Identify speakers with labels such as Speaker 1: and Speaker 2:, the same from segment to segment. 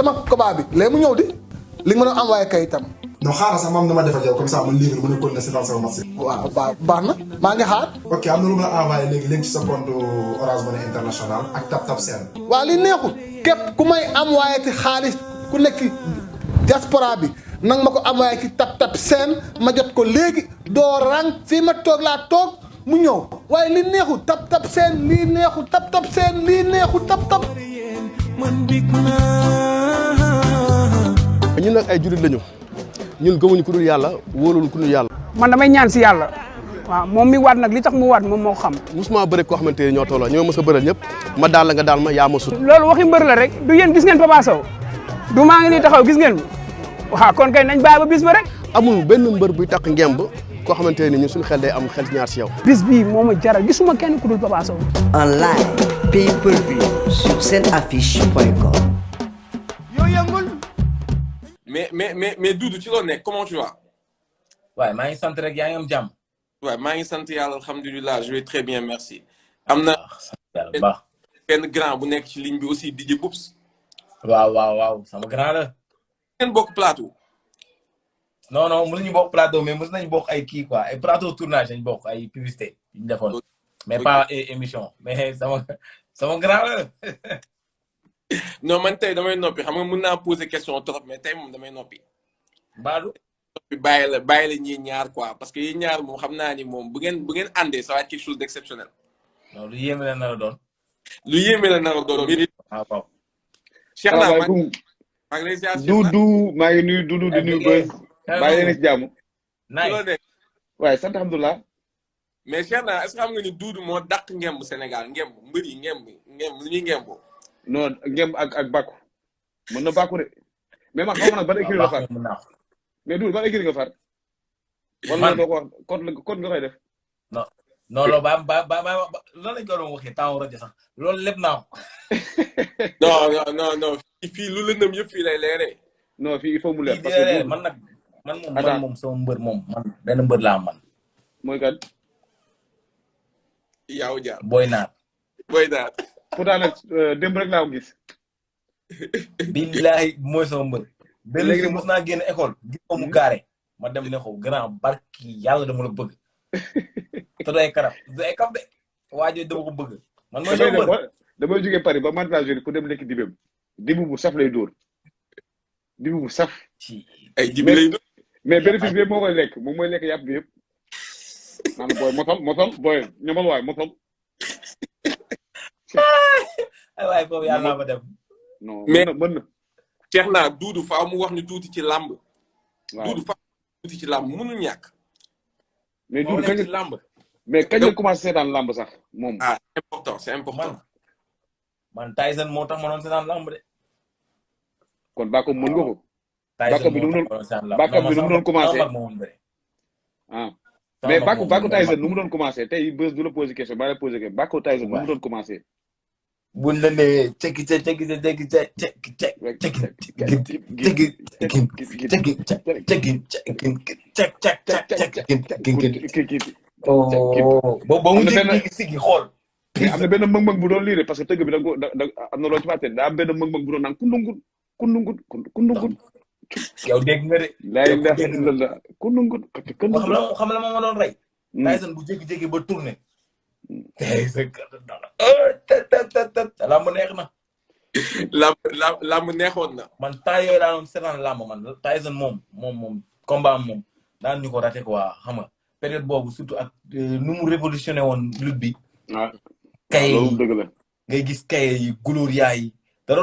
Speaker 1: sama combat bi léegi mu ñëw di li nga mën a envoyé kayitam.
Speaker 2: non xaaral sax maam dama def ak yow comme ça man lii mën a continuer si dans sama match.
Speaker 1: waaw baax na maa ngi xaar.
Speaker 2: ok am na lu ma la envoyé léegi ci sa compte Orange Money International ak Tap Send.
Speaker 1: waaw li neexul képp ku may envoyé ci xaalis ku nekk ci diaspora bi nang ma ko envoyé ci Tap Send ma jot ko léegi doo rang fii ma toog laa toog mu ñëw waaye li neexul Tap Send lii neexul Tap Send lii neexul tap.
Speaker 3: ñun nag ay jullit lañu ñun gëmuñu ku dul yàlla wóoluñu ku dul yàlla.
Speaker 4: man damay ñaan si yàlla. waaw moom mi waat nag li tax mu waat moom moo xam.
Speaker 3: musuma bëri koo xamante ne ñoo tolloo ñoo mës a bëral ñëpp ma daal la nga daal ma yaa ma sut.
Speaker 4: loolu waxi mbër la rek du yéen gis ngeen Papa Sow du maa ngi nii taxaw gis ngeen waaw kon kay nañ bàyyi ba bis ba rek.
Speaker 3: amul benn mbër buy takk ngemb koo xamante ne ñun suñu xel day am xel ñaar si yow.
Speaker 4: bis bii moo ma jaral gisuma kenn ku dul Papa Sow.
Speaker 5: En live, pay-per-view sur senaffiche.com.
Speaker 6: mais Doudou ci loo nekk comment tu vas.
Speaker 7: waaye maa ngi sant rek yaa ngi am jàmm.
Speaker 6: waaye maa ngi sant yàlla alhamdulilah je vais très bien merci. am na benn grand bu nekk ci ligne bi aussi DJ Boubs.
Speaker 7: waaw sama grand la.
Speaker 6: ngeen bokk plateau.
Speaker 7: non mënuñu bokk plateau mais mës nañu bokk ay kii quoi ay plateau tournage lañu bokk ay publicité yi ñu defoon. mais pas émission mais sama grand la.
Speaker 6: non man tey damay noppi xam nga mën naa poser question trop mais tey moom damay noppi.
Speaker 7: Badou.
Speaker 6: noppi bàyyi la ñii ñaar quoi parce que yi ñaar moom xam naa ni moom bu ngeen àndee ça va être quelque chose d'exceptionnel.
Speaker 7: non lu yéeme la nar a doon.
Speaker 6: lu yéeme la nar a doon.
Speaker 7: waaw.
Speaker 6: Cheikh naa maa ngi lay ziar
Speaker 8: Doudou maa ngi nuyu Doudou di nuyu Beuz. bàyyi leen si jàmm.
Speaker 6: naaj.
Speaker 8: waaye sant alhamdulilah.
Speaker 6: mais Cheikh naa est-ce que xam nga ni Doudou moo dàq ngemb Sénégal ngemb mbër yi ngemb lu ñuy ngemboo.
Speaker 8: non ngemb ak bàkku mën na bàkku de mais man xaw ma nag ban écurie nga far mais Doudou ban écurie nga far. wala doo ko wax code nga koy def.
Speaker 7: non loolu ba lan lañ ko doon waxee temps rajo sax loolu lépp naa ko.
Speaker 6: non fii lu lëndëm yëpp fii lay leeree.
Speaker 8: non fii il faut mu leer parce que
Speaker 7: man moom sama mbër moom man benn mbër laa man.
Speaker 8: mooy kan.
Speaker 6: yaaw jaar
Speaker 7: Boy Naar.
Speaker 8: pourtant nag démb rek laa ko gis.
Speaker 7: billahi mooy sama mbër. léegi mos naa génn école gis ko mu gaare ma dem ne ko grand barki yàlla dama la bëgg. te du ay karab du ay kaf de waajoo dama ko bëgg. man mooy sama mbër
Speaker 8: damay jógee Paris ba Mantes-la-Jolie pour dem lekk dibem dibu bu saf lay dóor dibu bu saf.
Speaker 6: ay dibi lay dóor.
Speaker 8: mais bénéfice bi yëpp moo koy lekk moom mooy lekk yàpp bi yëpp. naan booy motal booy ñamal waay motal.
Speaker 7: ay waay foofu yàlla naa ma dem.
Speaker 8: non
Speaker 6: mais
Speaker 8: mën na.
Speaker 6: Cheikh naa Doudou faaw mu wax ñu tuuti ci làmb.
Speaker 8: waaw
Speaker 6: Doudou faaw mu tuuti ci làmb mënul ñàkk.
Speaker 8: mais Doudou kañ
Speaker 6: ci làmb.
Speaker 8: mais kañ la commencé seetaan làmb sax moom.
Speaker 6: ah c'est important.
Speaker 7: man Tyson moo tax ma doon seetaan làmb de.
Speaker 8: kon Bako mën nga ko.
Speaker 7: Tyson
Speaker 8: bi nu mu doon commencé. ah mais Bako Tyson nu mu doon commencé tey Beuz du la posé question ba la posé question Bako Tyson nu mu doon commencé.
Speaker 7: buñ la nee cekki ba mu njëkk sigi xool.
Speaker 8: am na benn mëng-mëng bu doon liire parce que tëgg bi da am na loo ci fàtte daa am benn mëng-mëng bu doon naan kundungut.
Speaker 7: yow dégg nga de.
Speaker 8: laay ndax la kundungut.
Speaker 7: xam la ma doon rey. Tyson bu jékki-jékki ba tourné. lamb neex na.
Speaker 6: lamb neexoon na.
Speaker 7: man temps yooyu daa doon seetaan lamb man Tyson moom combat moom daan ñu ko raté quoi xam nga période boobu surtout ak nu mu révolutionné woon lutte bi.
Speaker 8: ah
Speaker 7: loolu
Speaker 8: dëgg la.
Speaker 7: ngay gis kaye yi gloria yi. da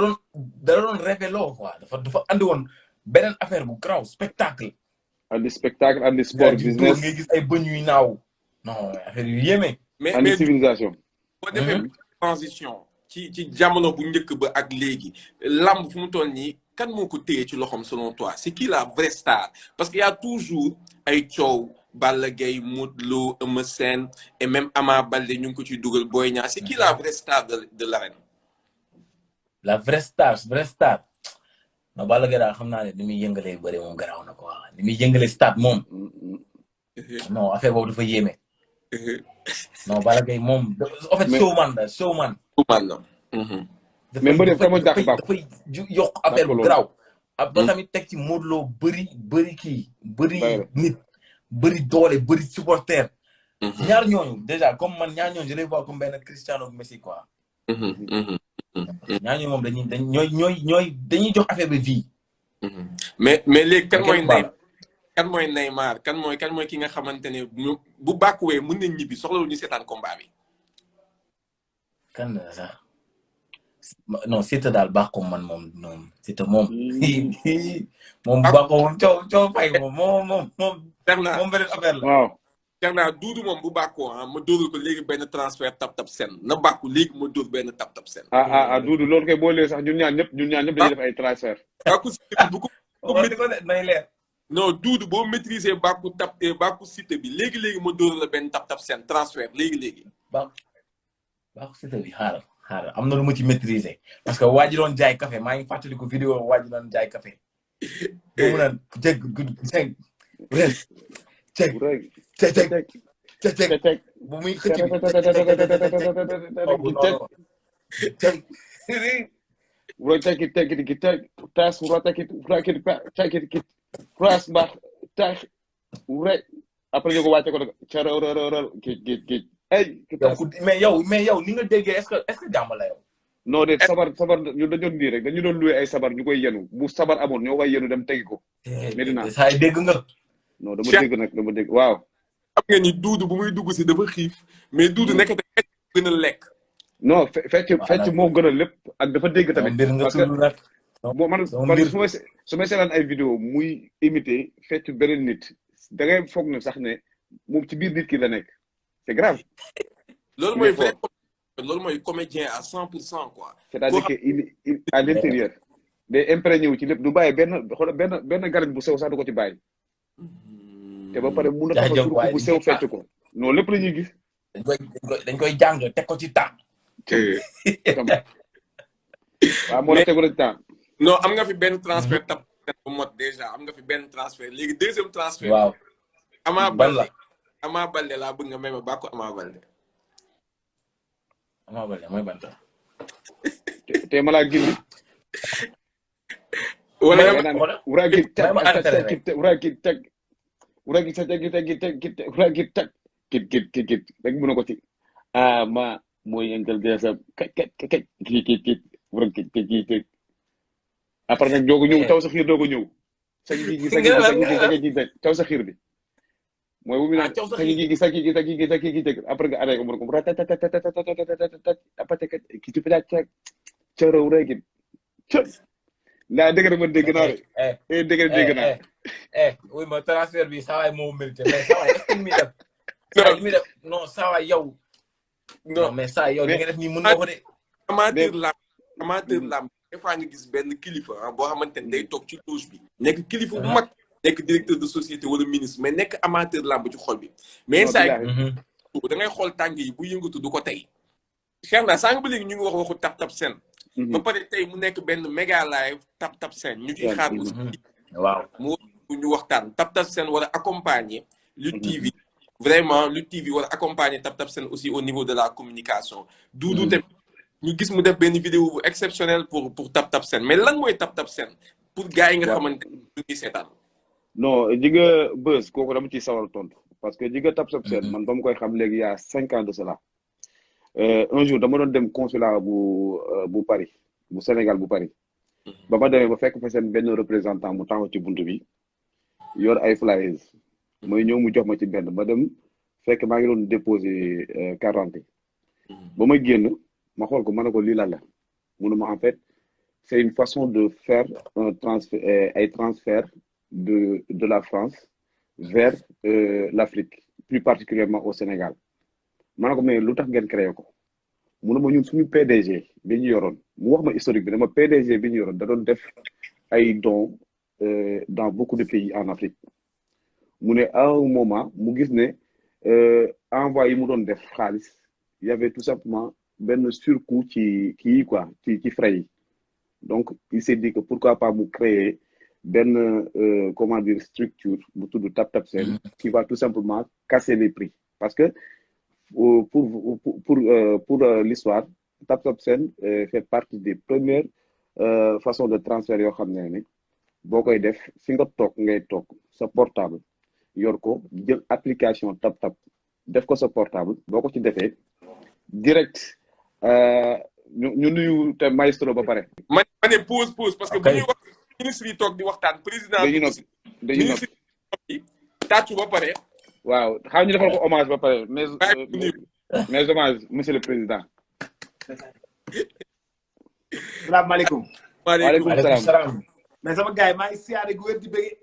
Speaker 7: doon révélo quoi dafa andi woon beneen affaire bu graw spectacle.
Speaker 8: andi spectacle andi sport business
Speaker 7: ngay gis ay bëñ yuy naaw. non affaire yu yéeme.
Speaker 8: mais civilisation.
Speaker 6: boo defee transition ci jamono bu njëkk ba ak léegi lamb fu mu toll nii kan moo ko téye ci loxoom selon toi c'est qui la vraie star parce que y a toujours ay coow Balla Gaye Modou Lo Eumeu Sène et même Ama Baldé ñu ngi ko ciy dugal Boy Niang c'est qui la vraie star de l'arène.
Speaker 7: la vraie star non Balla Gaye daal xam naa ne ni muy yëngalee bëri moom garaaw na quoi ni muy yëngalee stade moom. non affaire boobu dafa yéeme. non Balla Gaye moom en fait showman la.
Speaker 8: mais mbëri kan moo dàq bàkku
Speaker 7: dafay yokk affaire bu garaaw. ba tamit teg ci Modou Lo bëri kii bëri nit bëri doole bëri supporter. ñaar ñooñu déjà comme man ñaar ñooñu je les vois comme benn Cristiano Messi quoi. ñaar ñooñu moom dañuy jox affaire bi vie.
Speaker 6: mais léegi kan mooy Neymar kan mooy ki nga xamante ne bu bàkkuwee mën nañ ñibbi soxlawul ñu seetaan combat bi.
Speaker 7: kan la sax non Siteu daal baax ko man moom Siteu moom. moom baax ko moom coow fay moom. beneen affaire la.
Speaker 8: waaw.
Speaker 6: jar naa Doudou moom bu bàkkoo ma dóoral ko léegi benn transfert tap sen na bàkku léegi ma dóor benn tap sen.
Speaker 8: Doudou loolu koy boo lee sax ñun ñaar ñëpp dañuy def ay transfert.
Speaker 6: bàkku Siteu bu ko
Speaker 7: nay leer.
Speaker 6: non Doudou boo maîtriser bàkku Siteu bi léegi ma dóoral la benn tap sen transfert léegi.
Speaker 7: bàkku Siteu bi xaaral am na lu mu ci maîtriser parce que waa ji doon jaay café maa ngi fàttaliku vidéo waa ji doon jaay café. boobu naan ceg bu muy xëcc
Speaker 8: bi après ñu ko wàcce ko nag
Speaker 7: mais yow ni nga déggee est-ce que jàmm la yow.
Speaker 8: non de sabar ñun dañoon nii rek dañu doon loué ay sabar ñu koy yenu bu sabar amoon ñoo koy yenu dem tegi ko. Medina
Speaker 7: saa dégg nga.
Speaker 8: non dama dégg waaw.
Speaker 6: xam nga ni Doudou bu muy dugg si dafa xiif mais Doudou nekk te fecc gën a lekk.
Speaker 8: non fecc moo gën a lépp ak dafa dégg tamit. parce que man su may seetaan ay vidéo muy imité fecc beneen nit da ngay foog ne sax ne moom ci biir nit ki la nekk c'est grave.
Speaker 6: loolu mooy vrai loolu mooy comédien à 100% quoi.
Speaker 8: c'est-à-dire que il à l'intérieur day imprégné wu ci lépp du bàyyi benn garañ bu sew sax du ko ci bàyyi. te ba pare mun na taxaw bu sew fecc ko non lépp la ñuy gis.
Speaker 7: dañ koy jàng teg ko ci temps.
Speaker 8: waaw moo la tegu ci temps.
Speaker 6: non am nga fi benn transfert tap bu mot déjà am nga fi benn transfert léegi deuxième transfert.
Speaker 7: waaw
Speaker 6: Ama Baldé laa bëgg nga may ma bàkku Ama Baldé.
Speaker 7: Ama Baldé mooy ban ta.
Speaker 8: te ma laa gindi.
Speaker 6: wala
Speaker 8: uragi tag kit rek mën na ko ci ma mooy yëngal geesam kit après nag doogu ñëw taw sa xiir doogu ñëw taw sa xiir bi mooy bu mu naan après nga arrêté ko mën ko ratatatatatatatatatat ki ci pita caraw rek ndaa dëgg ma dégg naa de dégg naa
Speaker 7: oui ma transfert bi saa waay moo mérité mais saa waay est-ce que li muy def non saa waay yow non mais saa yow li nga def nii mën nga ko de
Speaker 6: amateur lamb des fois nga gis benn kilifa boo xamante ne day toog ci loge bi nekk kilifa bu mag nekk directeur de société wala ministre mais nekk amateur lamb ci xol bi mais saa yi da ngay xool tàng yi bu yëngatu du ko tey Cheikh na sànq ba léegi ñu ngi wax waxu tap sen ba pare tey mu nekk benn méga live tap sen ñu ciy xaar aussi
Speaker 7: waaw
Speaker 6: mu ñu waxtaan tap sen war a accompagner Lutte TV vraiment Lutte TV war a accompagner tap sen aussi au niveau de la communication Doudou tamit ñu gis mu def benn vidéo bu exceptionnelle pour tap sen mais lan mooy tap sen pour gars yi nga xamante ñu ngi seetaan
Speaker 8: non ji nga Beuz kooku dama ciy sawal tontu parce que ji nga tap sen man ba mu koy xam léegi y a 5 ans de cela un jour dama doon dem consulat bu Paris bu Sénégal bu Paris ba ma demee ba fekk fa seen benn représentant mu taxaw ci buntu bi yor ay flyers mooy ñëw mu jox ma ci benn ba dem fekk maa ngi doon déposer 40 ba ma génn ma xool ko ma ne ko lii la munuma en fait c'est une façon de faire un transfert ay transfert de la France vers l'Afrique plus particulièrement au Sénégal ma ne ko mais lu tax ngeen créé ko munuma ñun suñu PDG bi ñu yoroon mu wax ma historique bi dama PDG bi ñu yoroon da doon def ay dons dans beaucoup de pays en Afrique mu ne à un moment mu gis ne envoi yi mu doon def xaalis il y avait tout simplement benn surcoût ci kii quoi ci frais yi donc il s'est dit que pourquoi pas mu créer benn comment dire structure bu tudd tap sen qui va tout simplement casser les prix parce que pour l'histoire TapTapSend fait partie des premières façons de transfert yoo xam ne ni boo koy def fi nga toog ngay toog sa portable yor ko jël application TapTap def ko sa portable boo ko ci defee direct ñu nuyu te maestro ba pare.
Speaker 6: ma ne pause parce que bu ñuy wax ministre yi toog di waxtaan président
Speaker 8: dañuy noppi
Speaker 6: tàccu ba pare.
Speaker 8: waaw xam ñu defal ko hommage ba pare mais hommage monsieur le président.
Speaker 9: salaamaaleykum.
Speaker 8: waaleykum salaam.
Speaker 9: mais sama gars yi maa ngi siyaare gu wér di bëgg.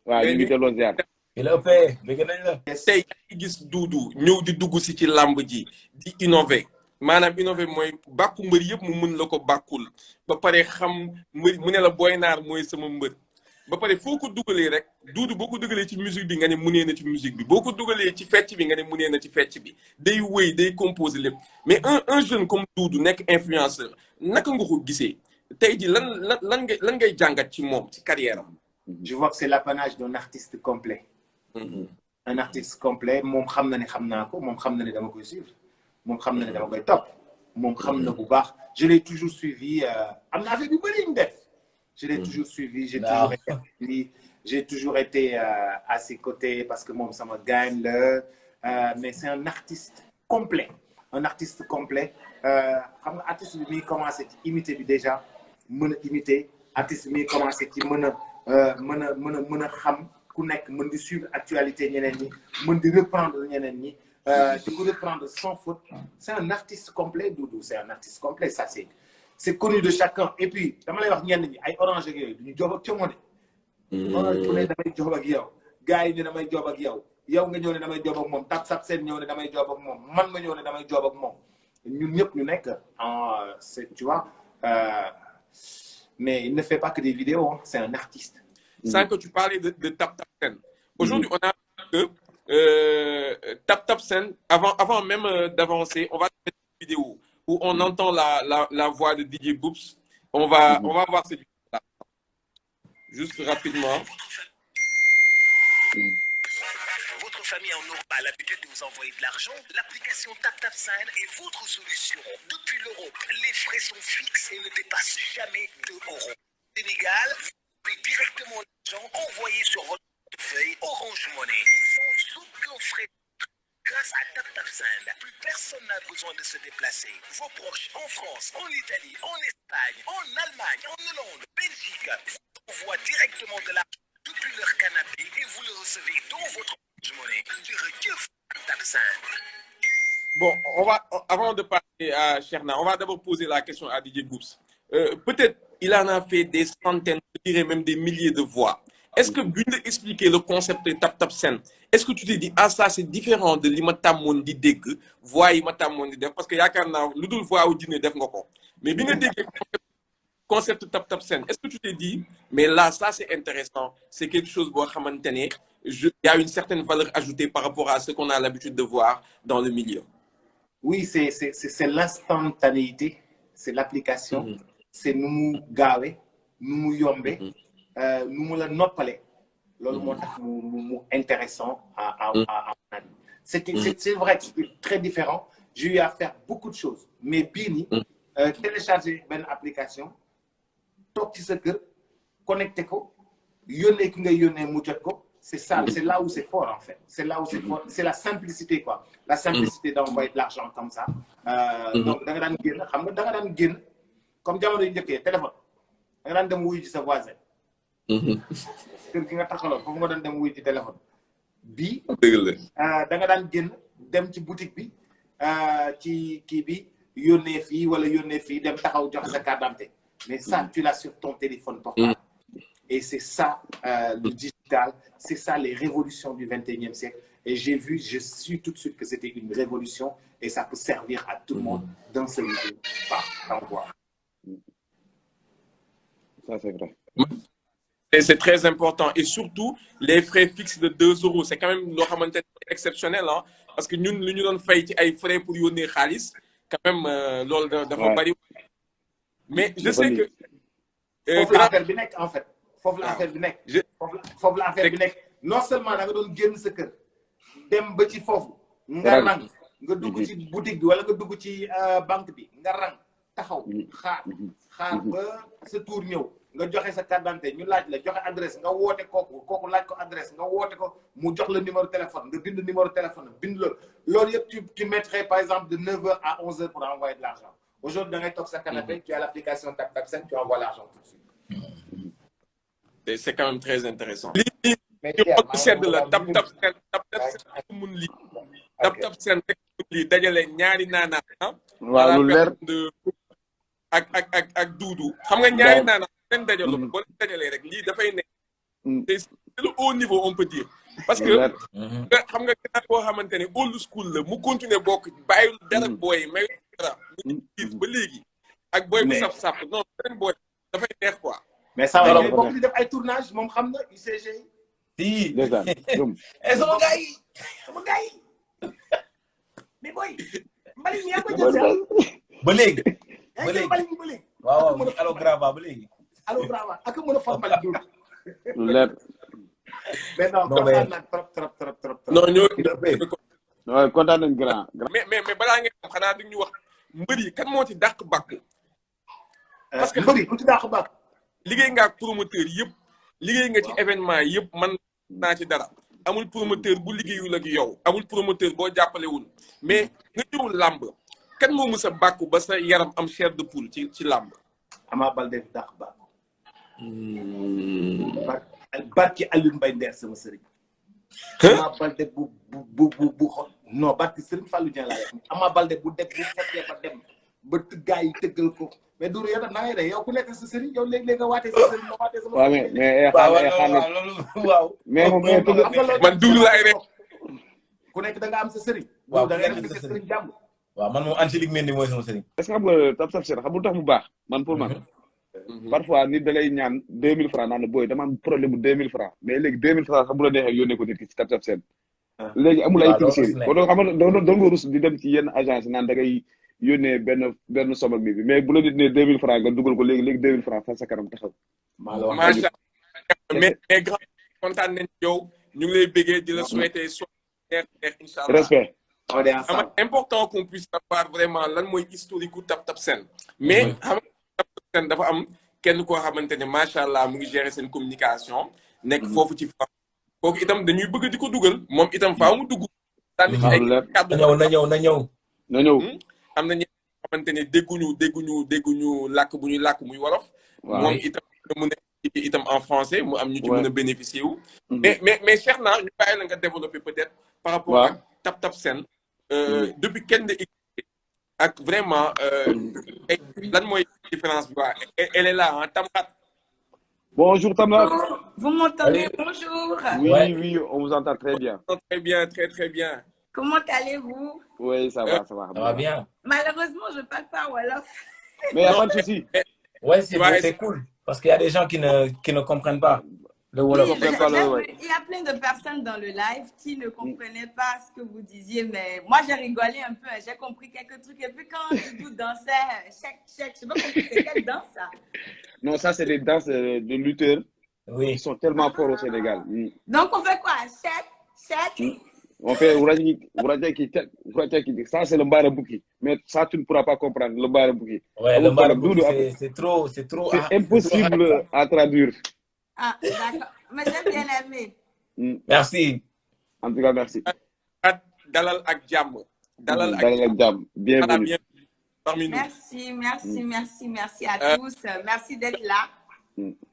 Speaker 8: waaw ñu ngi delloo ziar.
Speaker 7: il a ëppee bëgg nañ la.
Speaker 6: tey yaa ngi gis Doudou ñëw di dugg si ci làmb ji di innover maanaam innover mooy bàkku mbër yëpp mu mën la ko bàkkul ba pare xam mbër mu ne la Boy Naar mooy sama mbër ba pare foo ko dugalee rek Doudou boo ko dugalee ci musique bi nga ne munee na ci musique bi boo ko dugalee ci fecc bi nga ne munee na ci fecc bi day wéy day composer lépp mais un jeune comme Doudou nekk influenceur naka nga ko gisee tey ji lan ngay jàngat ci moom ci carrière am.
Speaker 9: Je vois que c'est l'apanage d'un artiste complet. Un artiste complet moom xam na ne xam naa ko moom xam na ne dama koy suivre moom xam na ne dama koy topp moom xam na bu baax je l'ai toujours suivi am na affaire yu bëri ñu def je l'ai toujours suivi j'ai toujours été à ses côtés parce que moom sama gagne la mais c'est un artiste complet xam nga artiste bi muy commencé ci imiter bi déjà mën a imiter artiste bi muy commencé ci mën a xam ku nekk mën di suivre actualité ñeneen ñi mën di reprendre ñeneen ñi di ko reprendre sans faute c'est un artiste complet Doudou c'est un artiste complet ça c'est connu de chacun et puis dama lay wax ñenn ñi ay orange ak yooyu duñu job ak como de orange ku ne damay job ak yow gars yi ne damay job ak yow nga ñëw ne damay job ak moom TapTapSend ñëw ne damay job ak moom man ma ñëw ne damay job ak moom ñun ñëpp ñu nekk c'est tu vois mais il ne fait pas que des vidéos hein. C'est un artiste.
Speaker 6: Sans que tu parlais de TapTapSend. Aujourd'hui, on a que TapTapSend, avant même d'avancer, on va faire une vidéo où on entend la voix de DJ Boops. On va voir cette vidéo-là. Juste rapidement.
Speaker 10: Votre famille en Europe a l'habitude de vous envoyer de l'argent. L'application TapTapSend est votre solution. Depuis l'Europe, les frais sont fixes et ne dépassent jamais 2 €. Sénégal, vous payez directement l'argent envoyé sur votre portefeuille Orange Money sans aucun frais. Grâce à TapTapSend, plus personne n'a besoin de se déplacer. Vos proches en France, en Italie, en Espagne, en Allemagne, en Hollande, Belgique, vous envoient directement de l'argent depuis leur canapé et vous le recevez dans votre Orange Money. TapTapSend.
Speaker 6: Bon, avant de passer à Cherna, on va d'abord poser la question à DJ Boops. Peut-être il en a fait des centaines, je dirais même des milliers de voix. Est-ce que bu ñu expliquer le concept de TapTapSend, est-ce que tu te dis ça c'est différent de li ma tàmmoon di dégg voix yi ma tàmmoon di def parce que yaakaar naa lu dul voix wu jinne def nga ko mais bi nga déggee concept TapTapSend, est-ce que tu te dis mais là ça c'est intéressant, c'est quelque chose boo xamante ne il y a une certaine valeur ajoutée par rapport à ce qu'on a l'habitude de voir dans le milieu.
Speaker 9: Oui, c'est l'instantanéité, c'est l'application, c'est nu mu gaawe nu mu yombe nu mu la noppale loolu moo tax mu intéressant à c'est vrai que c'est très différent. J'ai eu à faire beaucoup de choses mais bii nii télécharger benn application toog ci sa kër connecté ko yónnee ki ngay yónnee mu jot ko c'est ça, c'est là où c'est fort en fait. C'est là où c'est fort, c'est la simplicité quoi. La simplicité d'envoyer de l'argent comme ça. Donc da nga daan génn xam nga da nga daan génn comme jamono yu njëkkee téléphone da nga daan dem wuyu ci sa voisin. Kër gi nga taxaloon foofu nga daan dem wuyu ci téléphone. Bii da nga daan génn dem ci boutique bi ci kii bi yónnee fii wala yónnee fii dem taxaw joxe sa carte d'identité. Mais ça tu l'as sur ton téléphone portable. Et c'est ça le digital, c'est ça les révolutions du 21e siècle. Et je suis tout de suite que c'était une révolution et ça peut servir à tout le monde d'un seul niveau. Au revoir.
Speaker 8: Ça c'est vrai.
Speaker 6: Et c'est très important. Et surtout, les frais fixes de 2 €. C'est quand même exceptionnel, hein? Parce que nous, nous avons fait des frais pour yonner Khalis. Quand même, mais je sais que...
Speaker 9: Faut l'affaire bi nekk en fait. Foofu la affaire bi nekk. Foofu la affaire bi nekk. Non seulement da nga doon génn sa kër dem ba ci foofu nga rang nga dugg ci boutique bi wala nga dugg ci banque bi nga rang taxaw xaar ba sa tour ñëw nga joxe sa carte d'identité ñu laaj la joxe adresse nga woote kooku laaj ko adresse nga woote ko mu jox la numéro téléphone nga bind numéro téléphone bind la loolu yëpp tu mettrais par exemple de 9h à 11h pour envoyer de l'argent aujourd'hui da ngay toog sa canapé tu as l'application TapTapSend tu envoies l'argent tout de suite.
Speaker 6: C'est quand même très intéressant.
Speaker 9: mais
Speaker 6: sedd la TapTapSend mun lii TapTapSend rek mun lii dajale ñaari naanaa
Speaker 8: waaw lu leer
Speaker 6: ak Doudou xam nga ñaari naanaa leen dajaloo boo leen dajalee rek lii dafay nekk c'est le haut niveau on peut dire parce que xam nga gannaaw boo xamante ne old school la mu continuer bokk bàyyil dara booy may dara mu ba léegi ak booy bu saf-saf non beneen booy dafay neex quoi
Speaker 9: mais ça va bokk di def ay tournage moom xam na UCG
Speaker 7: si
Speaker 9: sama gars yi mais boy mbali mi yaa ko jël
Speaker 7: ba léegi
Speaker 9: mbali
Speaker 7: waaw allo grava ba léegi
Speaker 9: allo grava ak mën a formal du
Speaker 8: leer
Speaker 9: mais non kontaan naa trop
Speaker 6: non ñoo
Speaker 8: waaw kontaan nañ grand
Speaker 6: mais balaa ngeen xam xanaa dañu wax mbër yi kan moo ci dàq bàkk parce que
Speaker 9: mbër yi ku ci dàq bàkk
Speaker 6: liggéey nga ak promoteur yëpp liggéey nga ci événement yëpp man naa ci dara amul promoteur bu liggéeyul ak yow amul promoteur boo jàppalewul mais nga ñëw làmb kan moo mës a bàkku ba sa yaram am chair de poule ci làmb
Speaker 9: Ama Baldé dàq bàkku barki Alioune Mbaye Nder sama sëriñ Ama Baldé bu xol non barki Sëriñ Fallou Dieng laa Ama Baldé bu fekkee ba dem ba gaa yi tëggal ko mais Doudou yow tam na ngay de yow ku nekk sa sëriñ yow léegi-léegi nga waatee sa sëriñ ma waatee sama
Speaker 8: waaw mais
Speaker 6: man Doudou laay rek
Speaker 9: ku nekk da nga am sa sëriñ
Speaker 7: waaw
Speaker 9: da ngay nekk sa sëriñ jàmm
Speaker 7: waaw man moom Angélique Mendy mooy sama sëriñ
Speaker 8: est-ce que xam nga TapTapSend xam lu tax mu baax man pour man parfois nit da lay ñaan 2000 francs naan booy dama am problème bu 2000 francs mais léegi 2000 francs sax bu la neexee yónnee ko nit ki ci TapTapSend léegi amul ay tricherie kon xam nga doon nga rus di dem ci yenn agence naan da ngay yónnee benn somme ak bi mais bu la nit ne 2000 francs nga dugal ko léegi 2000 francs fa sa kanam taxaw
Speaker 6: macha mais grand kontaan nañ yow ñu ngi lay bëggee di la souhaiter incha allah
Speaker 8: respect
Speaker 6: c'est important qu'on puisse savoir vraiment lan mooy historique u TapTapSend mais xam nga TapTapSend dafa am kenn koo xamante ne macha allah mu ngi gérer seen communication nekk foofu ci fa kooku itam dañuy bëgg di ko dugal moom itam faaw mu dugg tànn ci ay kàddu
Speaker 7: na ñëw
Speaker 6: am na ñi xamante ne dégguñu làkk bu ñuy làkk muy wolof moom itam mu nekk itam en français mu am ñu ci mën a bénéficier wu mais Cheikh na ñu bàyyi la nga développer peut-être par rapport ak TapTapSend depuis kenn de ak vraiment lan mooy différence bi waa elle est là hein Tamrat
Speaker 8: bonjour Tamrat
Speaker 11: vous m'entendez bonjour
Speaker 8: oui on vous entend très bien
Speaker 6: très bien
Speaker 11: comment allez-vous
Speaker 8: oui ça va
Speaker 7: ça va bien
Speaker 11: malheureusement je parle pas wolof
Speaker 8: mais y a pas de souci
Speaker 7: ouais c'est cool parce qu'il y a des gens qui ne comprennent pas le wolof.
Speaker 11: Oui, il y a plein de personnes dans le live qui ne comprenaient pas ce que vous disiez, mais moi j'ai rigolé un peu, j'ai compris quelques trucs. Et puis quand Doudou dansait, chèque, je sais pas compris c'est quelle danse ça?
Speaker 8: Non, ça c'est des danses de lutteurs qui sont tellement forts au Sénégal.
Speaker 11: Donc on fait quoi? Chèque?
Speaker 8: On fait ça c'est le Mbarabuki, mais ça tu ne pourras pas comprendre, le Mbarabuki.
Speaker 7: Ouais, le Mbarabuki c'est trop.
Speaker 8: C'est impossible à traduire.
Speaker 11: Ah, d'accord. Mais j'ai bien aimé.
Speaker 7: Merci.
Speaker 8: En tout cas, merci.
Speaker 6: Dalal ak jàmm.
Speaker 8: Dalal ak jàmm. Bienvenue.
Speaker 11: Merci à tous. Merci d'être là.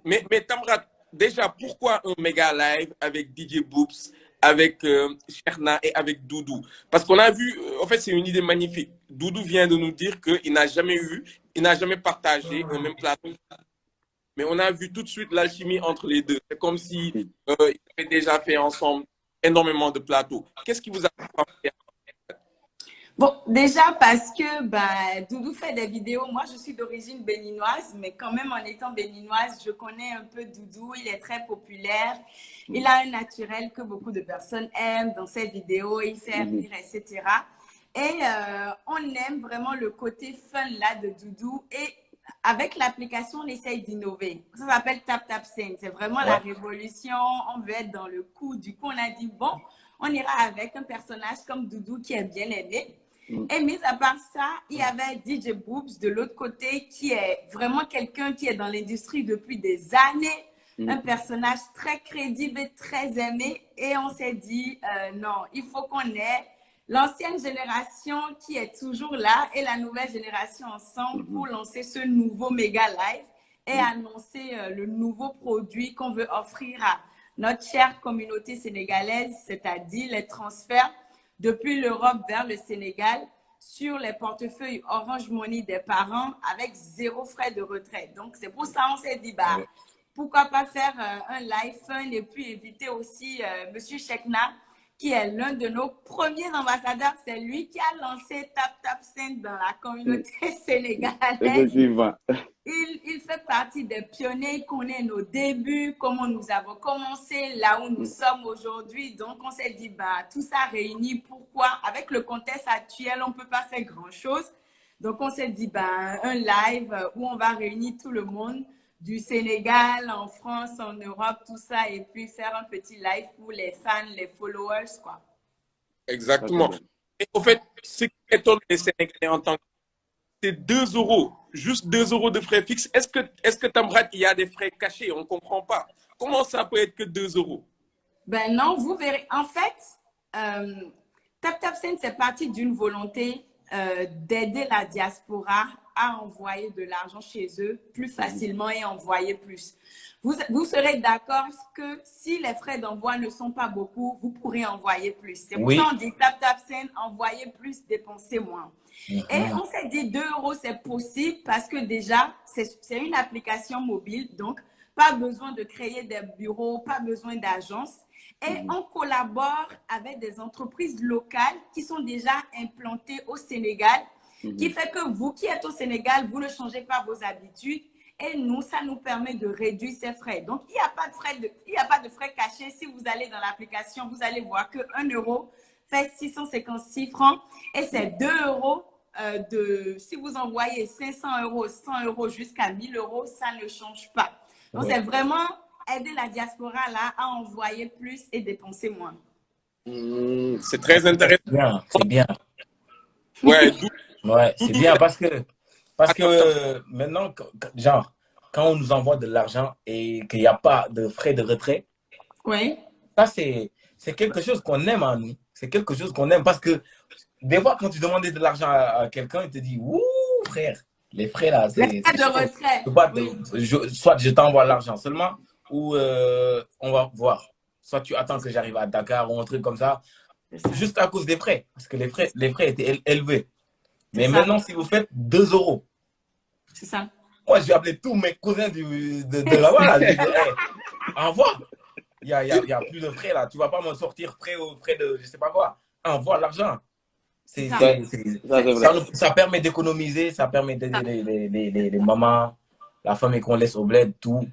Speaker 6: Mais Tamrat, déjà, pourquoi un méga live avec DJ Boops, avec Cheikhna et avec Doudou? Parce qu'on a vu, en fait, c'est une idée magnifique. Doudou vient de nous dire qu'il n'a jamais partagé un même plateau. Mais on a vu tout de suite l'alchimie entre les deux. C'est comme si ils avaient déjà fait ensemble énormément de plateaux. Qu'est-ce qui vous a fait?
Speaker 11: Bon, déjà parce que Doudou fait des vidéos. Moi, je suis d'origine béninoise, mais quand même en étant béninoise, je connais un peu Doudou. Il est très populaire. Il a un naturel que beaucoup de personnes aiment dans ses vidéos. Il fait rire, etc. Et on aime vraiment le côté fun là de Doudou. Et avec l'application, on essaye d'innover. Ça s'appelle TapTapSend. C'est vraiment la révolution. On veut être dans le coup. Du coup, on a dit, bon, on ira avec un personnage comme Doudou qui est bien aimé. Et mis à part ça, il y avait DJ Boobs de l'autre côté qui est vraiment quelqu'un qui est dans l'industrie depuis des années. Un personnage très crédible et très aimé. Et on s'est dit, non, il faut qu'on ait l'ancienne génération qui est toujours là et la nouvelle génération ensemble pour lancer ce nouveau méga live et annoncer le nouveau produit qu'on veut offrir à notre chère communauté sénégalaise, c'est-à-dire les transferts depuis l'Europe vers le Sénégal sur les portefeuilles Orange Money des parents avec 0 frais de retrait. Donc, c'est pour ça qu'on s'est dit, bah, pourquoi pas faire un live fun et puis inviter aussi Monsieur Chekna, qui est l'un de nos premiers ambassadeurs. C'est lui qui a lancé TapTapSend dans la communauté sénégalaise.
Speaker 8: Effectivement.
Speaker 11: Il fait partie des pionniers, il connaît nos débuts, comment nous avons commencé, là où nous sommes aujourd'hui. Donc, on s'est dit, bah, tout ça réuni, pourquoi? Avec le contexte actuel, on ne peut pas faire grand-chose. Donc, on s'est dit, bah, un live où on va réunir tout le monde du Sénégal, en France, en Europe, tout ça, et puis faire un petit live pour les fans, les followers, quoi.
Speaker 6: Exactement. Et au fait, ce qui étonne les Sénégalais en tant que c'est 2 €, juste 2 € de frais fixes. Est-ce que Tamrat, il y a des frais cachés? On ne comprend pas. Comment ça peut être que 2 €?
Speaker 11: Ben non, vous verrez. En fait, TapTapSend, c'est parti d'une volonté d'aider la diaspora à envoyer de l'argent chez eux plus facilement et envoyer plus. Vous serez d'accord que si les frais d'envoi ne sont pas beaucoup, vous pourrez envoyer plus. C'est pour ça qu'on dit TapTapSend, envoyer plus, dépenser moins. Et on s'est dit 2 €, c'est possible parce que déjà, c'est une application mobile, donc pas besoin de créer des bureaux, pas besoin d'agences. Et on collabore avec des entreprises locales qui sont déjà implantées au Sénégal, qui fait que vous qui êtes au Sénégal, vous ne changez pas vos habitudes. Et nous, ça nous permet de réduire ces frais. Donc, il n'y a pas de frais cachés. Si vous allez dans l'application, vous allez voir que 1 € fait 656 francs. Et c'est 2 € si vous envoyez 500 €, 100 € jusqu'à 1000 €, ça ne change pas. Donc, c'est vraiment aider la diaspora là à envoyer plus et dépenser moins.
Speaker 6: C'est très intéressant.
Speaker 7: C'est bien.
Speaker 6: Ouais,
Speaker 7: c'est bien parce que maintenant, genre, quand on nous envoie de l'argent et qu'il n'y a pas de frais de retrait, ça c'est quelque chose qu'on aime en nous. C'est quelque chose qu'on aime parce que des fois, quand tu demandais de l'argent à quelqu'un, il te dit, ouh, frère, les frais là, c'est.
Speaker 11: Les frais de retrait.
Speaker 7: Soit je t'envoie l'argent seulement, ou on va voir. Soit tu attends que j'arrive à Dakar ou un truc comme ça, juste à cause des frais, parce que les frais étaient élevés. Mais maintenant, si vous faites 2 €,
Speaker 11: c'est ça.
Speaker 7: Moi, je vais appeler tous mes cousins de là-bas. Là. Envoie. Il y a plus de frais là. Tu ne vas pas me sortir frais de je ne sais pas quoi. Envoie l'argent. Ça permet d'économiser, ça permet d'aider les mamans, la famille qu'on laisse au bled, tout.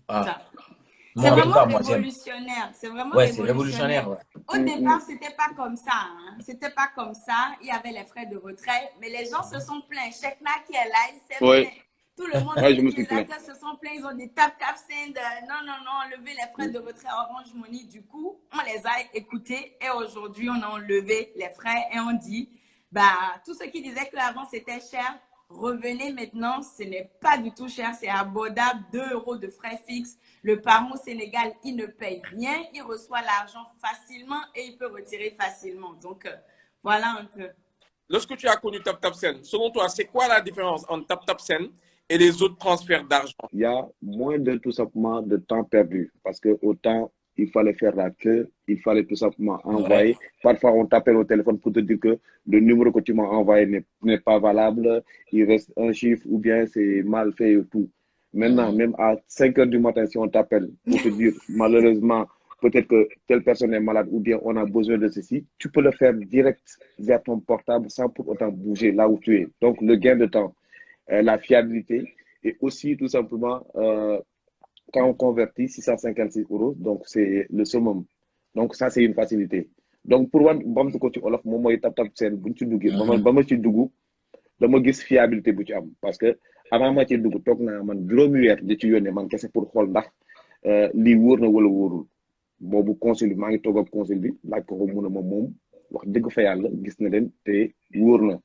Speaker 11: C'est vraiment révolutionnaire. C'est vraiment
Speaker 7: révolutionnaire. Ouais.
Speaker 11: Au départ, c'était pas comme ça. Hein. C'était pas comme ça. Il y avait les frais de retrait, mais les gens se sont plaints. Chekna qui est là, il s'est plaint. Tout le monde, les utilisateurs se sont plaints. Ils ont dit TapTapSend. Non, enlever les frais de retrait Orange Money. Du coup, on les a écoutés et aujourd'hui, on a enlevé les frais et on dit, bah, tous ceux qui disaient que avant c'était cher, revenez maintenant, ce n'est pas du tout cher, c'est abordable, 2 € de frais fixes. Le parent au Sénégal, il ne paye rien, il reçoit l'argent facilement et il peut retirer facilement. Donc, voilà un peu.
Speaker 6: Lorsque tu as connu TapTapSend, selon toi, c'est quoi la différence entre TapTapSend et les autres transferts d'argent?
Speaker 8: Il y a moins de tout simplement de temps perdu parce que autant il fallait faire la queue, il fallait tout simplement envoyer. Parfois, on t'appelle au téléphone pour te dire que le numéro que tu m'as envoyé n'est pas valable, il reste un chiffre ou bien c'est mal fait et tout. Maintenant, même à 5 h du matin, si on t'appelle pour te dire malheureusement, peut-être que telle personne est malade ou bien on a besoin de ceci, tu peux le faire direct vers ton portable sans pour autant bouger là où tu es. Donc, le gain de temps, la fiabilité et aussi tout simplement, quand on convertit 656 €, donc c'est le summum. Donc, ça, c'est une facilité. Donc, pour moi, je suis Olof, moi, TapTapSend, dama gis fiabilité bu ci am parce que avant ma ci dugg toog naa man juróomi weer di ci yónnee man kese pour xool ndax lii wóor na wala wóorul boobu consul bi maa ngi toog ak consul bi laaj ko mun a moom wax dëgg fa yàlla gis na leen te wóor na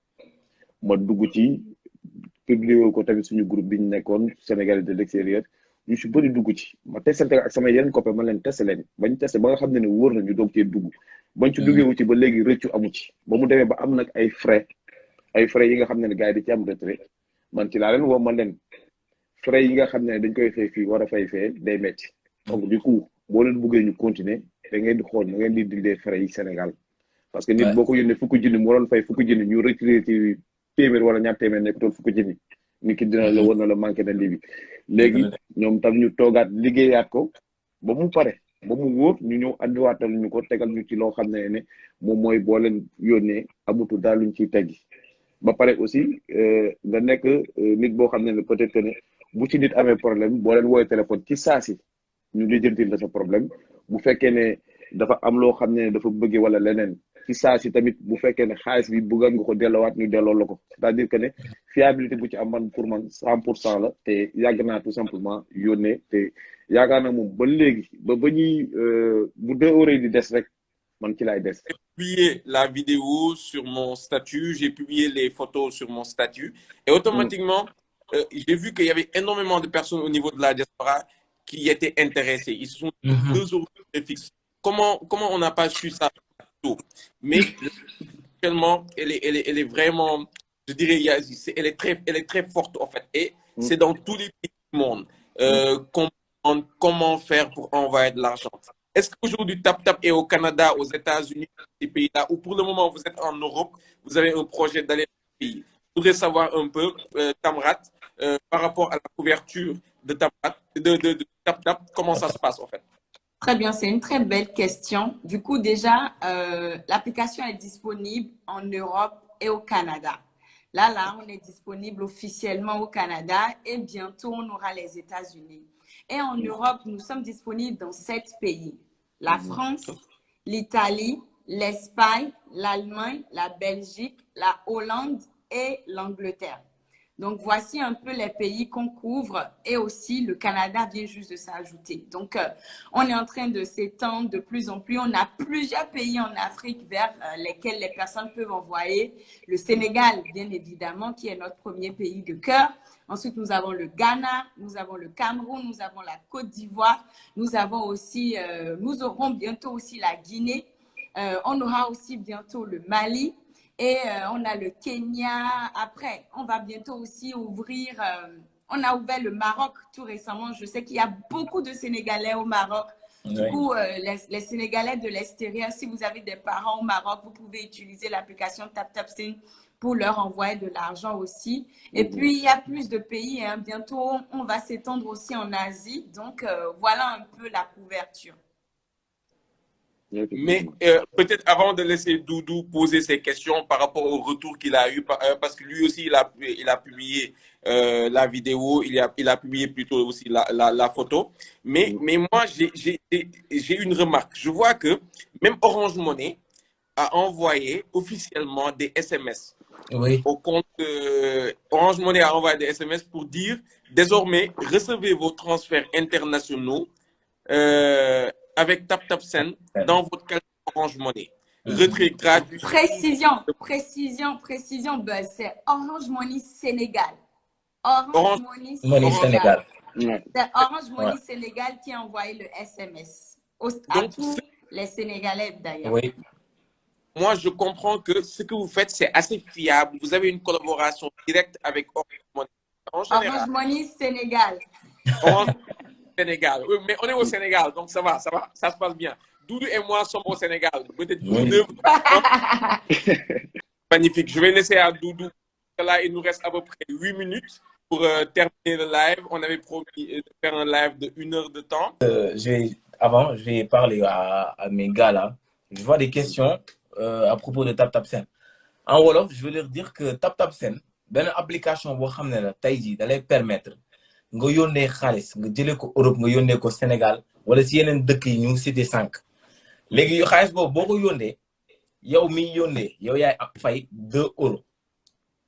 Speaker 8: ma dugg ci publier ko tamit suñu groupe bi ñu nekkoon Sénégalais de l'extérieur ñu si bëri dugg ci ma testante ak sama yeneen copain ma leen testé leen bañ testé ba nga xam ne wóor na ñu doog cee dugg bañ ci duggee wu ci ba léegi rëccu amu ci ba mu demee ba am nag ay frais yi nga xam ne gars yi di ci am retrait man ci laa leen woo ma leen frais yi nga xam ne dañ koy fay fii war a fay fee day metti donc du coup boo leen bëggee ñu continuer da ngeen di xool nu ngeen di dindee frais yi Sénégal parce que nit boo ko yónnee fukki junni mu waroon fay fukki junni ñu retiré ci téeméer wala ñaar téeméer nekkutoon fukki junni nit ki dina la woon na la manqué na lii bi léegi ñoom tam ñu toogaat liggéeyaat ko ba mu pare ba mu wóor ñu ñëw andiwaatal ñu ko tegal ñu ci loo xam ne moom mooy boo leen yónnee amutul daal luñ ciy teggi ba pare aussi nga nekk nit boo xam ne peut-être que ne bu ci nit amee problème boo leen woowee téléphone ci saasi ñu lijjantil la sa problème bu fekkee ne dafa am loo xam ne dafa bëggee wala leneen ci saasi tamit bu fekkee ne xaalis bi bëggoon nga ko delloowaat ñu delloo la ko c'est-à-dire que ne fiabilité bu ci am man pour man 100% la te yàgg naa tout simplement yónnee te yaakaar na moom ba léegi ba ñuy bu 2 heures di des rek man ci laay des.
Speaker 6: J'ai publié la vidéo sur mon statut, j'ai publié les photos sur mon statut et automatiquement j'ai vu qu'il y avait énormément de personnes au niveau de la diaspora qui étaient intéressés. Ils se sont dit 2 euros fixes. Comment on n'a pas su ça tôt? Mais actuellement, elle est vraiment, je dirais, elle est très forte en fait. Et c'est dans tous les pays du monde comment faire pour envoyer de l'argent. Est-ce qu'aujourd'hui, TapTap est au Canada, aux États-Unis, ces pays-là, ou pour le moment, vous êtes en Europe, vous avez un projet d'aller dans ce pays? Je voudrais savoir un peu, Tamrat, par rapport à la couverture de TapTap, comment ça se passe en fait?
Speaker 11: Très bien, c'est une très belle question. Du coup, déjà, l'application est disponible en Europe et au Canada. Là, on est disponible officiellement au Canada et bientôt, on aura les États-Unis. Et en Europe, nous sommes disponibles dans 7 pays. La France, l'Italie, l'Espagne, l'Allemagne, la Belgique, la Hollande et l'Angleterre. Donc, voici un peu les pays qu'on couvre et aussi le Canada vient juste de s'ajouter. Donc, on est en train de s'étendre de plus en plus. On a plusieurs pays en Afrique vers lesquels les personnes peuvent envoyer. Le Sénégal, bien évidemment, qui est notre premier pays de cœur. Ensuite, nous avons le Ghana, nous avons le Cameroun, nous avons la Côte d'Ivoire. Nous avons aussi, nous aurons bientôt aussi la Guinée. On aura aussi bientôt le Mali. Et on a le Kenya. Après, on va bientôt aussi ouvrir... on a ouvert le Maroc tout récemment. Je sais qu'il y a beaucoup de Sénégalais au Maroc. Du coup, les Sénégalais de l'extérieur, si vous avez des parents au Maroc, vous pouvez utiliser l'application TapTapSend pour leur envoyer de l'argent aussi. Et puis, il y a plus de pays. Hein. Bientôt, on va s'étendre aussi en Asie. Donc, voilà un peu la couverture.
Speaker 6: Mais peut-être avant de laisser Doudou poser ses questions par rapport au retour qu'il a eu, parce que lui aussi, il a publié la vidéo, il a publié plutôt aussi la photo. Mais moi, j'ai une remarque. Je vois que même Orange Money a envoyé officiellement des SMS.
Speaker 7: Oui.
Speaker 6: Au compte Orange Money a envoyé des SMS pour dire désormais, recevez vos transferts internationaux avec TapTapSend dans votre calcul Orange Money. Retrait gratuit.
Speaker 11: Précision, Buzz, c'est Orange Money Sénégal. Orange Money
Speaker 7: Sénégal.
Speaker 11: C'est Orange Money Sénégal qui a envoyé le SMS à tous les Sénégalais d'ailleurs.
Speaker 7: Oui.
Speaker 6: Moi, je comprends que ce que vous faites, c'est assez fiable. Vous avez une collaboration directe avec Orange Money.
Speaker 11: Orange Money Sénégal.
Speaker 6: Orange Sénégal. Oui, mais on est au Sénégal, donc ça va, ça se passe bien. Doudou et moi sommes au Sénégal. Peut-être vous deux. Magnifique. Je vais laisser à Doudou. Là, il nous reste à peu près 8 minutes pour terminer le live. On avait promis de faire un live de 1 heure de temps.
Speaker 7: Je vais parler à mes gars là. Je vois des questions à propos de TapTapSend. En Wolof, je veux leur dire que TapTapSend, une application boo xam ne la tey jii da lay permettre nga yónnee xaalis nga jëlee ko Europe nga yónnee ko Sénégal wala si yeneen dëkk yi ñu cité 5 léegi xaalis boobu boo ko yónnee yow mi yónnee yow yaay fay 2 euros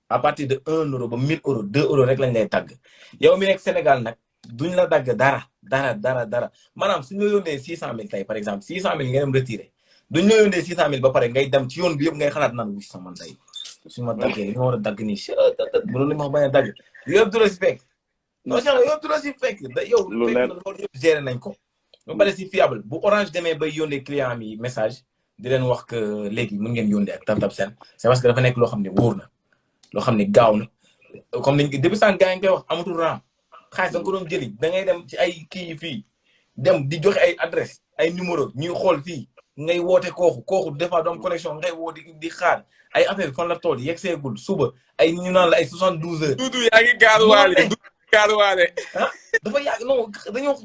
Speaker 7: à partir de 1 euro ba 1000 euros 2 euros rek lañ lay tàgg yow mi nekk Sénégal nag duñ la dagg dara maanaam suñu la yónnee 600 000 tey par exemple 600 000 nga dem retiré duñ la yónnee 600 000 ba pare ngay dem ci yoon bi yëpp ngay xalaat naan wuy sama ndey su ma daggee li ma war a dagg nii bu loolu li ma bañ a dagg yëpp du la si fekk non Cheikh yëpp du la si fekk da yow fekk na loolu yëpp géré nañ ko ba pare si fiable bu Orange demee bay yónnee client mi message di leen wax que léegi mën ngeen yónnee ak TapTap Send c'est parce que dafa nekk loo xam ne wóor na loo xam ne gaaw na comme niñ depuis sànq gars yi koy wax amatul ram xaalis da nga ko doon jëli da ngay dem ci ay kii fii dem di joxe ay adresse ay numéro ñuy xool fii ngay woote kooku des fois doom connexion ngay woo di xaar ay affaire fan la tool yegg seegul suba ay ñu naan la ay 72 heures.
Speaker 6: Doudou yaa ngi gaaruwaale
Speaker 7: ah dafa yàgg non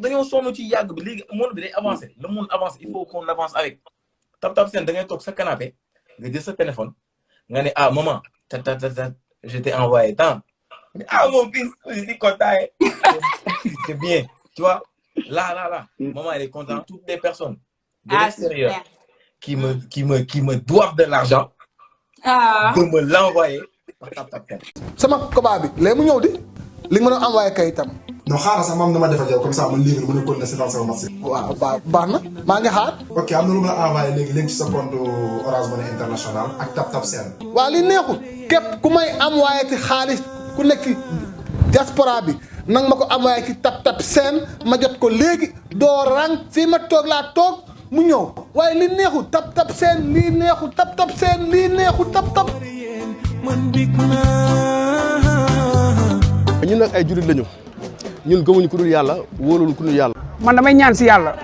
Speaker 7: dañoo sonn ci yàgg bi léegi monde bi day avancé le monde avance il faut qu'on avance avec TapTap Send da ngay toog sa canapé nga jël sa téléphone nga ne ah maman je t'ai envoyé tant ah mon fils je suis content c'est bien tu vois là maman elle est contente toutes les personnes de l'extérieur qui me doivent de l'argent de me l'envoyer par TapTap Send
Speaker 1: sama koba bi léegi mu ñëw di li nga mën a envoyé kayitam.
Speaker 2: non xaaral sax maam dama defal yow comme ça man léegi mën a continuer si dans sama marché.
Speaker 1: waaw baax na maa ngi xaar.
Speaker 2: ok am na lu ma la envoyé léegi ci sa compte Orange Money International ak TapTap Send.
Speaker 1: waaw li neexul képp ku may envoyé ci xaalis ku nekk diaspora bi nang ma ko envoyé ci TapTap Send ma jot ko léegi doo rang fii ma toog laa toog mu ñëw waaye li neexul TapTap Send lii neexul TapTap Send lii neexul TapTap.
Speaker 3: ñun nag ay jullit lañu ñun gëmuñu ku dul yàlla wóolul ku dul yàlla.
Speaker 4: man damay ñaan si yàlla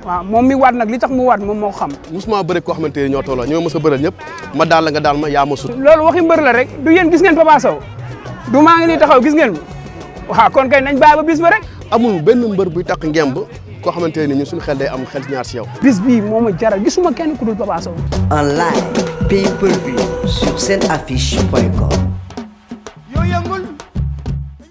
Speaker 4: waaw moom mi waat nag li tax mu waat moom moo xam.
Speaker 3: musuma bëre koo xamante ne ñoo tolloo ñoo mës a bëral ñëpp ma daal la nga daal ma yaa ma sut.
Speaker 4: loolu waxi mbër la rek du yéen gis ngeen Papa Sow du maa ngi nii taxaw gis ngeen waaw kon kay nañ bàyyi ba bis ba rek.
Speaker 3: amul benn mbër buy takk ngemb koo xamante ne ñun suñu xel day am xel ñaar si yow.
Speaker 4: bis bii moo ma jaral gisuma kenn ku dul Papa Sow.
Speaker 5: En live, pay-per-view sur senaffiche.com.